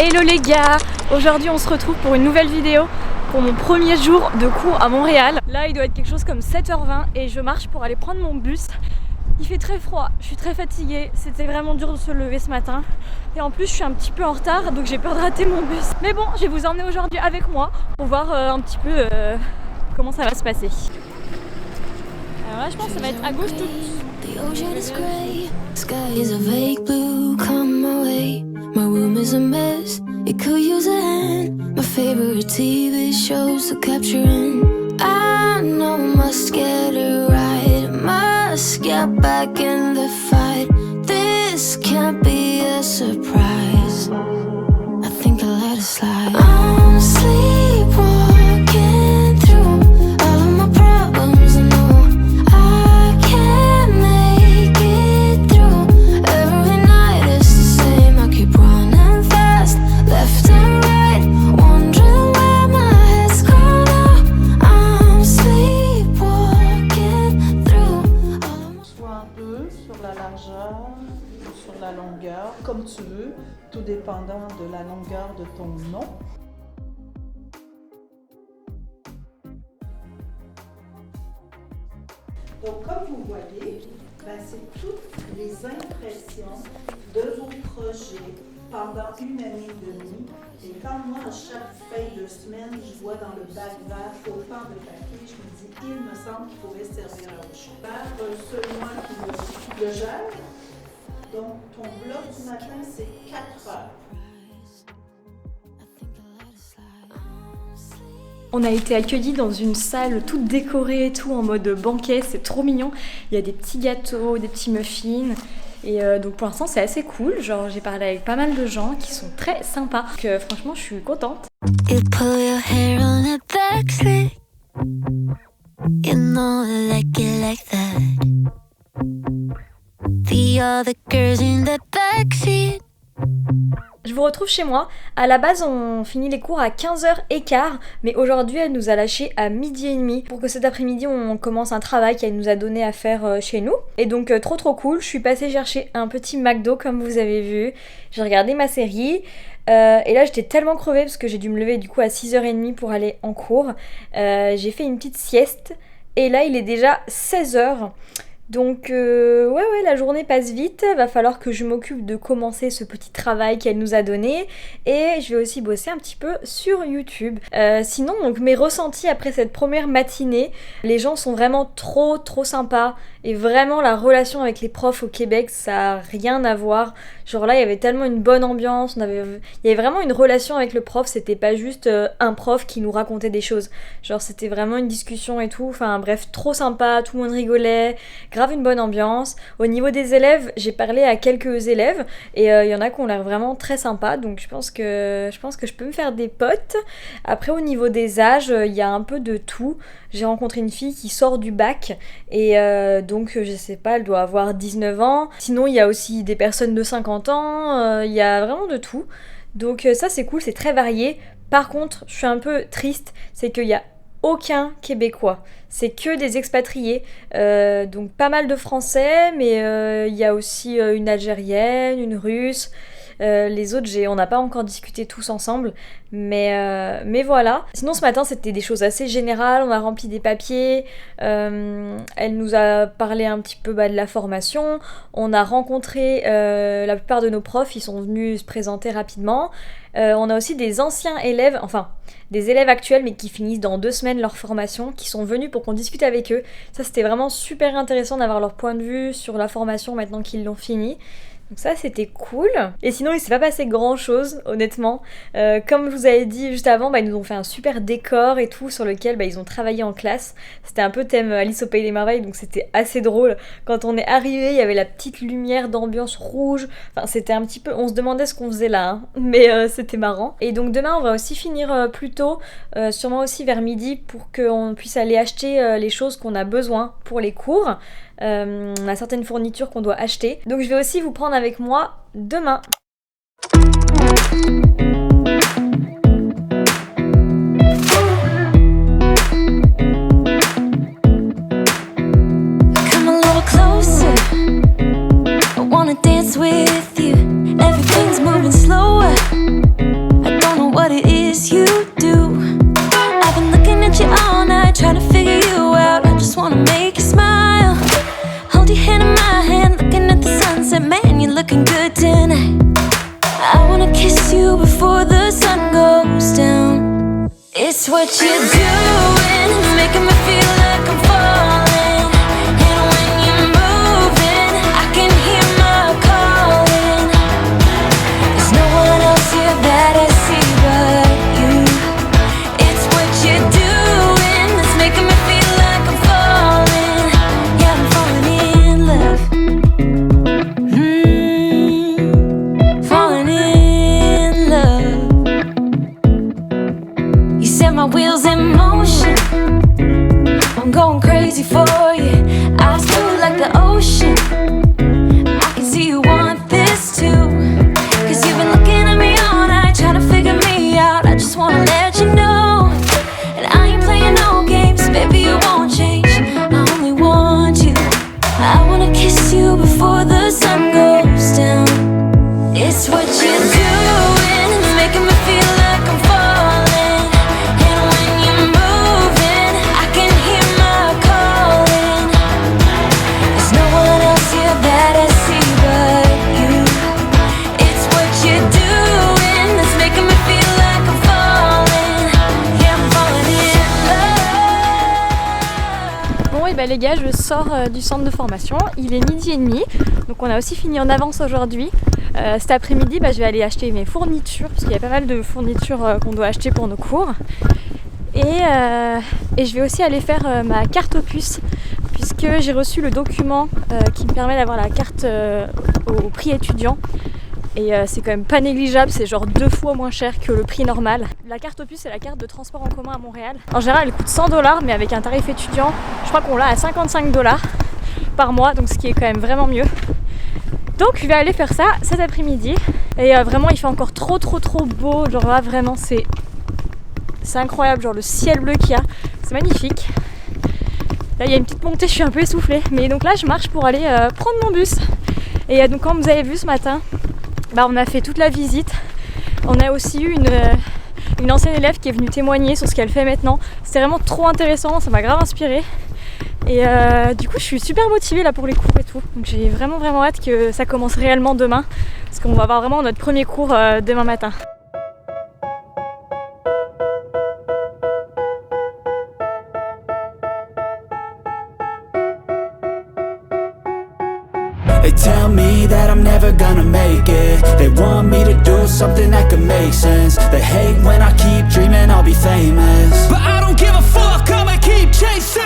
Hello les gars, aujourd'hui on se retrouve pour une nouvelle vidéo pour mon premier jour de cours à Montréal. Là il doit être quelque chose comme 7h20 et je marche pour aller prendre mon bus. Il fait très froid, je suis très fatiguée, c'était vraiment dur de se lever ce matin. Et en plus je suis un petit peu en retard donc j'ai peur de rater mon bus. Mais bon, je vais vous emmener aujourd'hui avec moi pour voir un petit peu comment ça va se passer. Alors là je pense que ça va être à gauche tout de suite. My room is a mess, it could use a hand. My favorite TV shows to capture in. I know must get it right, must get back in the fight. This can't be a surprise. I think I'll let it slide. I'm sleepwalking through all of my problems. I know I can't make it through. Every night is the same. I keep running fast, left and right, wondering where my head's gone now. I'm sleepwalking through all of my... Soit un peu sur la largeur ou sur la longueur, comme tu veux, tout dépendant de la longueur de ton nom. Donc, comme vous voyez, c'est toutes les impressions de vos projets pendant une année et demie. Et quand moi, à chaque fin de semaine, je vois dans le bac vert autant de papier, je me dis, il me semble qu'il pourrait servir à autre chose. Seul moi qui le gère. Donc, ton bloc du matin, c'est 4 heures. On a été accueillis dans une salle toute décorée et tout en mode banquet, c'est trop mignon. Il y a des petits gâteaux, des petits muffins. Et donc pour l'instant c'est assez cool, genre j'ai parlé avec pas mal de gens qui sont très sympas. Donc franchement je suis contente. Je vous retrouve chez moi. À la base, on finit les cours à 15h15, mais aujourd'hui, elle nous a lâché à 12h30 pour que cet après-midi, on commence un travail qu'elle nous a donné à faire chez nous. Et donc, trop cool. Je suis passée chercher un petit McDo, comme vous avez vu. J'ai regardé ma série. Et là, j'étais tellement crevée parce que j'ai dû me lever du coup à 6h30 pour aller en cours. J'ai fait une petite sieste. Et là, il est déjà 16h. Donc ouais, la journée passe vite, va falloir que je m'occupe de commencer ce petit travail qu'elle nous a donné et je vais aussi bosser un petit peu sur YouTube. Sinon, donc mes ressentis après cette première matinée, les gens sont vraiment trop sympas et vraiment la relation avec les profs au Québec, ça a rien à voir. Genre là, il y avait tellement une bonne ambiance, il y avait vraiment une relation avec le prof, c'était pas juste un prof qui nous racontait des choses. Genre c'était vraiment une discussion et tout, enfin bref, trop sympa, tout le monde rigolait, grave une bonne ambiance. Au niveau des élèves, j'ai parlé à quelques élèves et il y en a qui ont l'air vraiment très sympas, donc je pense que je peux me faire des potes. Après au niveau des âges, il y a un peu de tout. J'ai rencontré une fille qui sort du bac et donc je sais pas, elle doit avoir 19 ans. Sinon il y a aussi des personnes de 50 ans, il y a vraiment de tout. Donc ça c'est cool, c'est très varié. Par contre, je suis un peu triste, c'est qu'il y a aucun Québécois, c'est que des expatriés, donc pas mal de Français, mais il y a aussi une Algérienne, une Russe, les autres on n'a pas encore discuté tous ensemble, mais voilà. Sinon ce matin c'était des choses assez générales, on a rempli des papiers, elle nous a parlé un petit peu de la formation, on a rencontré la plupart de nos profs, ils sont venus se présenter rapidement. On a aussi des anciens élèves, enfin des élèves actuels mais qui finissent dans 2 semaines leur formation, qui sont venus pour qu'on discute avec eux. Ça c'était vraiment super intéressant d'avoir leur point de vue sur la formation maintenant qu'ils l'ont fini. Donc ça c'était cool. Et sinon il s'est pas passé grand chose honnêtement. Comme je vous avais dit juste avant, ils nous ont fait un super décor et tout sur lequel ils ont travaillé en classe. C'était un peu thème Alice au Pays des Merveilles, donc c'était assez drôle. Quand on est arrivé, il y avait la petite lumière d'ambiance rouge. Enfin c'était un petit peu, on se demandait ce qu'on faisait là, hein. Mais c'était marrant. Et donc demain on va aussi finir plus tôt, sûrement aussi vers midi, pour qu'on puisse aller acheter les choses qu'on a besoin pour les cours. On a certaines fournitures qu'on doit acheter. Donc je vais aussi vous prendre avec moi demain. Come a little closer, I wanna dance with you. Everything's moving slower. before the sun goes down. It's what you're doing, making me feel like I'm falling. And when you're moving, I can hear my calling. There's no one else here that I see but you. It's what you're doing that's making me feel like I'm falling. Yeah, I'm falling in love. Falling in love. You set my wheels in motion. I'm going crazy for you. Eyes blue like the ocean. I can see you want this too. Cause you've been looking at me all night, trying to figure me out. I just wanna let you know. And I ain't playing no games, baby, you won't change. I only want you. I wanna kiss you before the sun goes down. It's what you're doing, making me feel like I'm falling. And when you're moving, I can hear my calling. There's no one else here that I see but you. It's what you're doing that's making me feel like I'm falling. Yeah, I'm falling in love. Bon et bah les gars, je sors du centre de formation, il est 12h30, donc on a aussi fini en avance aujourd'hui. Cet après-midi, je vais aller acheter mes fournitures, parce qu'il y a pas mal de fournitures qu'on doit acheter pour nos cours. Et je vais aussi aller faire ma carte opus, puisque j'ai reçu le document qui me permet d'avoir la carte au prix étudiant. Et c'est quand même pas négligeable, c'est genre 2 fois moins cher que le prix normal. La carte opus, c'est la carte de transport en commun à Montréal. En général, elle coûte 100$, mais avec un tarif étudiant, je crois qu'on l'a à 55$ par mois, donc ce qui est quand même vraiment mieux. Donc je vais aller faire ça cet après-midi. Et vraiment, il fait encore trop beau. Genre là, vraiment, c'est incroyable. Genre le ciel bleu qu'il y a, c'est magnifique. Là, il y a une petite montée, je suis un peu essoufflée. Mais donc là, je marche pour aller prendre mon bus. Et donc, comme vous avez vu ce matin, on a fait toute la visite. On a aussi eu une ancienne élève qui est venue témoigner sur ce qu'elle fait maintenant. C'était vraiment trop intéressant, ça m'a grave inspirée. Et du coup je suis super motivée là pour les cours et tout. Donc j'ai vraiment hâte que ça commence réellement demain. Parce qu'on va avoir vraiment notre premier cours demain matin. They tell me that I'm never gonna make it. They want me to do something that could make sense. They hate when I keep dreaming I'll be famous, but I don't give a fuck, I'ma keep chasing.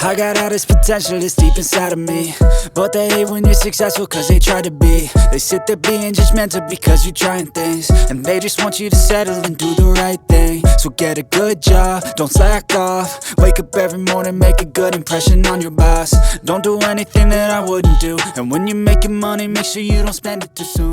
I got all this potential that's deep inside of me, but they hate when you're successful cause they try to be. They sit there being judgmental because you're trying things, and they just want you to settle and do the right thing. So get a good job, don't slack off. Wake up every morning, make a good impression on your boss. Don't do anything that I wouldn't do, and when you're making money, make sure you don't spend it too soon.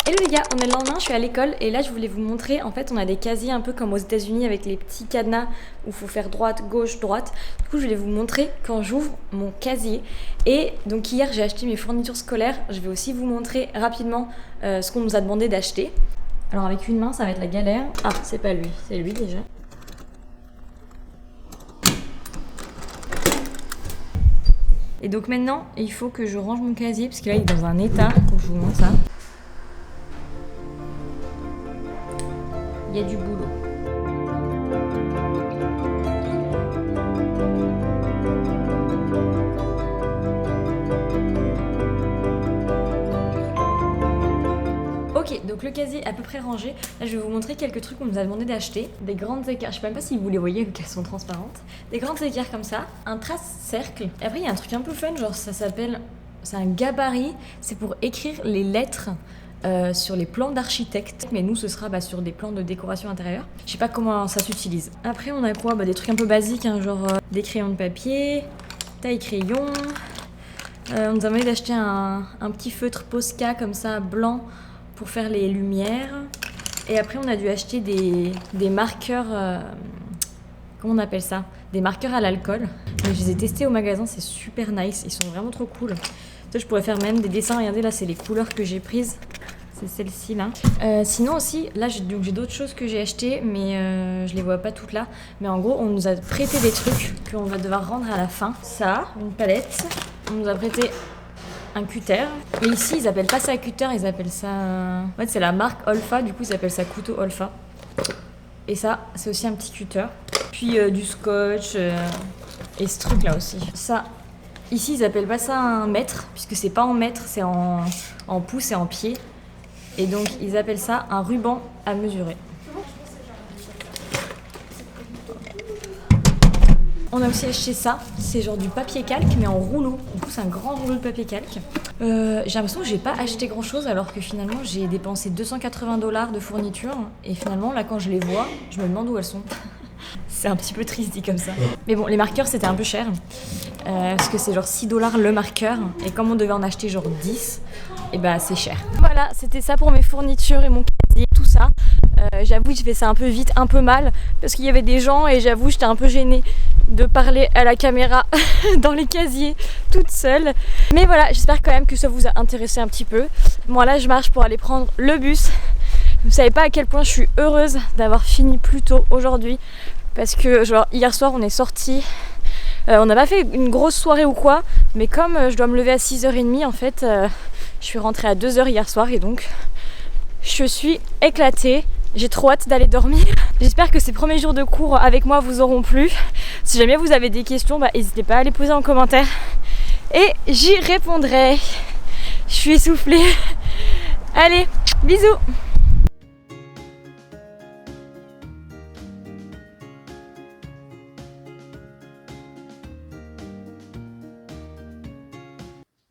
Hello les gars, on est le lendemain, je suis à l'école et là je voulais vous montrer, en fait on a des casiers un peu comme aux États-Unis avec les petits cadenas où il faut faire droite, gauche, droite. Du coup je voulais vous montrer quand j'ouvre mon casier. Et donc hier j'ai acheté mes fournitures scolaires, je vais aussi vous montrer rapidement ce qu'on nous a demandé d'acheter. Alors avec une main ça va être la galère. Ah c'est pas lui, c'est lui déjà. Et donc maintenant il faut que je range mon casier parce que là il est dans un état, donc je vous montre ça. Il y a du boulot. Ok, donc le casier est à peu près rangé. Là, je vais vous montrer quelques trucs qu'on nous a demandé d'acheter. Des grandes écarts, je sais même pas si vous les voyez vu qu'elles sont transparentes. Des grandes écarts comme ça, un trace-cercle. Et après, il y a un truc un peu fun, genre ça s'appelle... C'est un gabarit, c'est pour écrire les lettres sur les plans d'architecte, mais nous ce sera sur des plans de décoration intérieure. Je sais pas comment ça s'utilise. Après on a quoi, des trucs un peu basiques, hein, genre des crayons de papier, taille crayon. On nous a demandé d'acheter un petit feutre Posca comme ça blanc pour faire les lumières. Et après on a dû acheter des marqueurs, comment on appelle ça, des marqueurs à l'alcool. Je les ai testés au magasin, c'est super nice, ils sont vraiment trop cool. Je pourrais faire même des dessins, regardez là c'est les couleurs que j'ai prises, c'est celle-ci là. Sinon aussi, là j'ai d'autres choses que j'ai achetées mais je les vois pas toutes là. Mais en gros on nous a prêté des trucs qu'on va devoir rendre à la fin. Ça, une palette, on nous a prêté un cutter. Et ici, ils appellent pas ça cutter, ils appellent ça... En fait, c'est la marque Olfa, du coup, ils appellent ça couteau Olfa. Et ça, c'est aussi un petit cutter. Puis du scotch et ce truc là aussi. Ça, ici, ils appellent pas ça un mètre, puisque c'est pas en mètre, c'est en pouces et en pieds. Et donc, ils appellent ça un ruban à mesurer. On a aussi acheté ça, c'est genre du papier calque mais en rouleau. Du coup c'est un grand rouleau de papier calque. J'ai l'impression que j'ai pas acheté grand chose alors que finalement j'ai dépensé $280 de fourniture et finalement là quand je les vois, je me demande où elles sont. C'est un petit peu triste dit comme ça. Mais bon, les marqueurs c'était un peu cher parce que c'est genre $6 le marqueur et comme on devait en acheter genre 10, et bah c'est cher. Voilà, c'était ça pour mes fournitures et mon casier, tout ça. J'avoue que je fais ça un peu vite, un peu mal parce qu'il y avait des gens et j'avoue j'étais un peu gênée de parler à la caméra dans les casiers toute seule. Mais voilà, j'espère quand même que ça vous a intéressé un petit peu. Moi là je marche pour aller prendre le bus. Vous savez pas à quel point je suis heureuse d'avoir fini plus tôt aujourd'hui parce que genre hier soir on est sortis. On n'a pas fait une grosse soirée ou quoi, mais comme je dois me lever à 6h30 en fait, je suis rentrée à 2h hier soir et donc je suis éclatée. J'ai trop hâte d'aller dormir. J'espère que ces premiers jours de cours avec moi vous auront plu. Si jamais vous avez des questions, n'hésitez pas à les poser en commentaire et j'y répondrai. Je suis essoufflée. Allez, bisous!